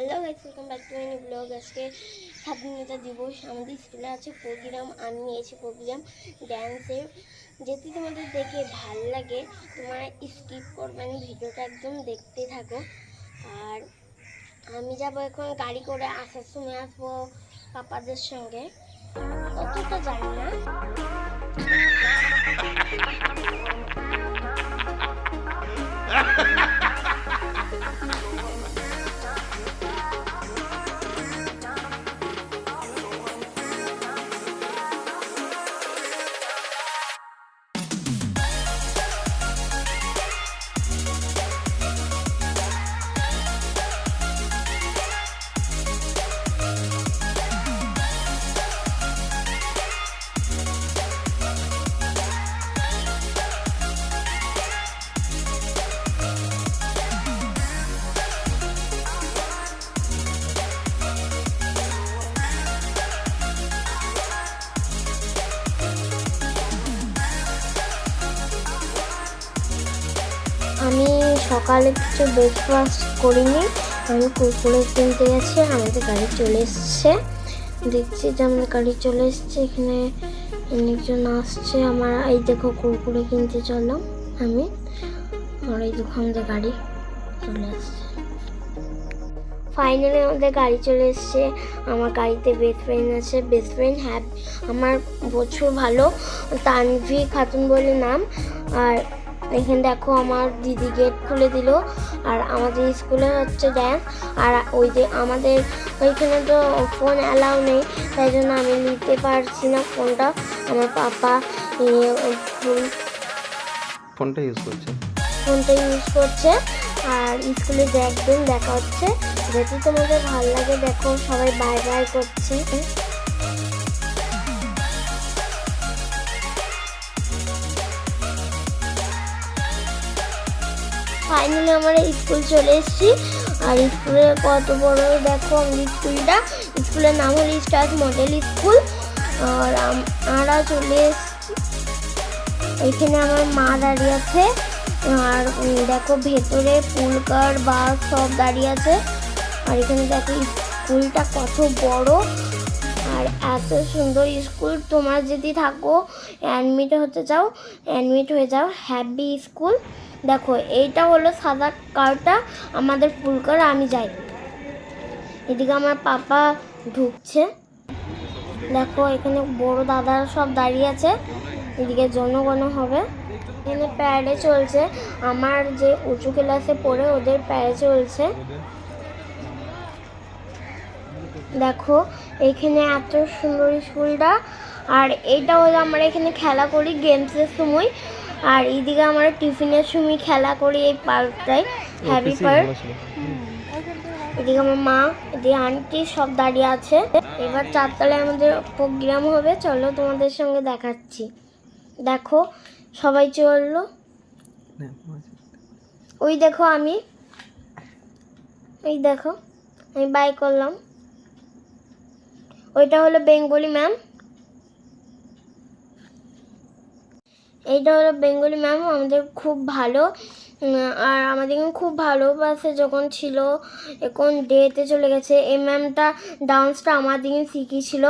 Hello guys, welcome back to my blog. আজকে স্বাধীনতা দিবস, আমাদের স্কুলে আছে প্রোগ্রাম। আমি নিয়েছি প্রোগ্রাম ড্যান্সের। যদি তোমাদের দেখে ভাল লাগে তোমরা স্কিপ করবে না, ভিডিওটা একদম দেখতে থাকো। আর আমি যাবো এখন গাড়ি করে, আসার সময় আসবো পাপাদের সঙ্গে, অতটা জানি না। আমি সকালে কিছু ব্রেকফাস্ট করিনি, আমি কুরকুরে কিনতে গেছি। আমাদের গাড়ি চলে এসছে, দেখছি যে আমাদের গাড়ি চলে এসছে। এখানে অনেকজন আসছে। আমার এই দেখো কুরকুরে কিনতে চললাম আমি, আর এই দেখো আমাদের গাড়ি চলে আসছে। ফাইনালি আমাদের গাড়ি চলে এসছে। আমার গাড়িতে বেস্ট ফ্রেন্ড আছে। বেস্ট ফ্রেন্ড আমার বছর ভালো, তানভি খাতুন বলে নাম। আর এখানে দেখো আমার দিদি গেট খুলে দিল। আর আমাদের স্কুলে হচ্ছে ড্যান্স। আর ওই যে আমাদের ওইখানে তো ফোন অ্যালাউ নেই, তাই জন্য আমি নিতে পারছি না ফোনটা। আমার পাপা ফোনটা ইউজ করছে। আর স্কুলে যে একদম দেখা হচ্ছে। যদি তোমাদের ভালো লাগে দেখো, সবাই বাই বাই করছি। ফাইনালি আমরা স্কুল চলে এসেছি। আর স্কুলে কত বড় দেখো আমাদের স্কুলটা। স্কুলের নাম হলো স্টার মডেল স্কুল। আর আমরা চলে এসেছি। এখানে আমার মা দাঁড়িয়ে আছে। আর দেখো ভেতরে পুলকার বাস সব দাঁড়িয়ে আছে। আর এখানে দেখো স্কুলটা কত বড় আর এত সুন্দর স্কুল। তোমরা যদি থাকো অ্যাডমিট হতে চাও, অ্যাডমিট হয়ে যাও হ্যাপি স্কুল। দেখো এইটা হলো সাদা কারটা আমাদের পুলকার। আমি যাই, এদিকে আমার পাপা ঢুকছে। দেখো এখানে বড় দাদারা সব দাঁড়িয়ে আছে। এদিকে জনগণ হবে। এখানে প্যারেডে চলছে। আমার যে উঁচু ক্লাসে পড়ে ওদের প্যারেড চলছে। দেখো এখানে এত সুন্দর স্কুলটা। আর এইটা হলো আমরা এখানে খেলা করি গেমসের সময়। আর এইদিকে আমরা টিফিনের সময় খেলা করি এই পার্কটায়, হ্যাপি পার্ক। এদিকে আমার মা, এদিকে আন্টি সব দাঁড়িয়ে আছে। এবার 4 তলায় আমাদের প্রোগ্রাম হবে, চলো তোমাদের সঙ্গে দেখাচ্ছি। দেখো সবাই চললো। ওই দেখো আমি, এই দেখো আমি বাই করলাম। ওইটা হলো বেঙ্গলি ম্যাম। এইটা হলো বেঙ্গলি ম্যাম, আমাদের খুব ভালো। আর আমাদের খুব ভালোবাসে যখন ছিল, এখন ডেতে চলে গেছে। এই ম্যামটা ডান্সটা আমাদের শিখিয়েছিল।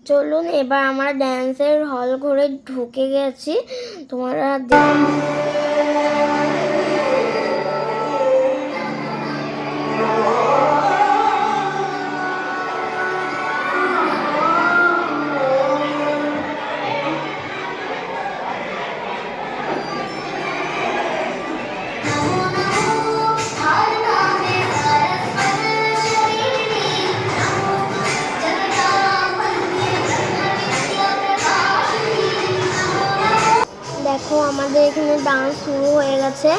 চলুন এবার আমরা ড্যান্সের হল ঘরে ঢুকে গেছি, তোমরা দেখো আমাদের এখানে ডান্স শুরু হয়ে গেছে।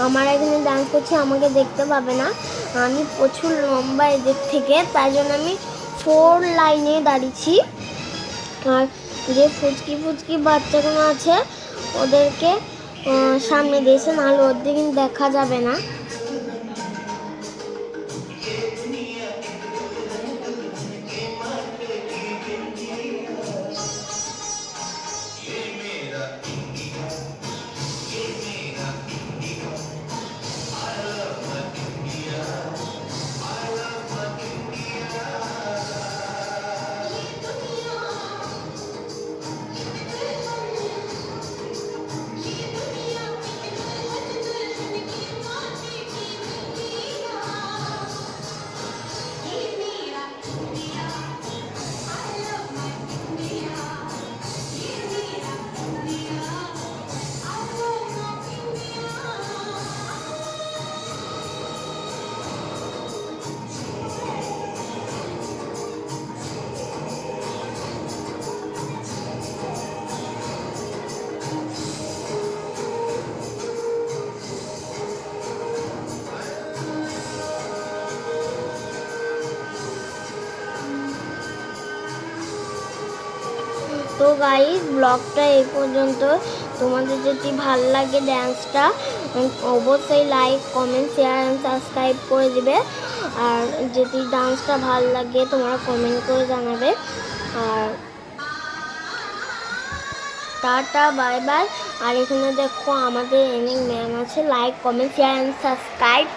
আমরা এখানে ডান্স করছি, আমাকে দেখতে পাবে না, আমি প্রচুর লম্বা এদের থেকে, তাই জন্য আমি 4 লাইনে দাঁড়িয়েছি। আর যে ফুচকি বাচ্চাগুলো আছে ওদেরকে সামনে দিয়েছে, নাহলে ওদের কিন্তু দেখা যাবে না। তো গাইস ব্লগটা এই পর্যন্ত। তোমাদের যদি ভালো লাগে ডান্সটা অবশ্যই like comment share and subscribe করে দিবে। আর যদি ডান্সটা ভালো লাগে তোমরা কমেন্ট করে জানাবে। আর টাটা বাই বাই। আর এখানে দেখো আমাদের অনেক ম্যাম আছে, like comment share and subscribe.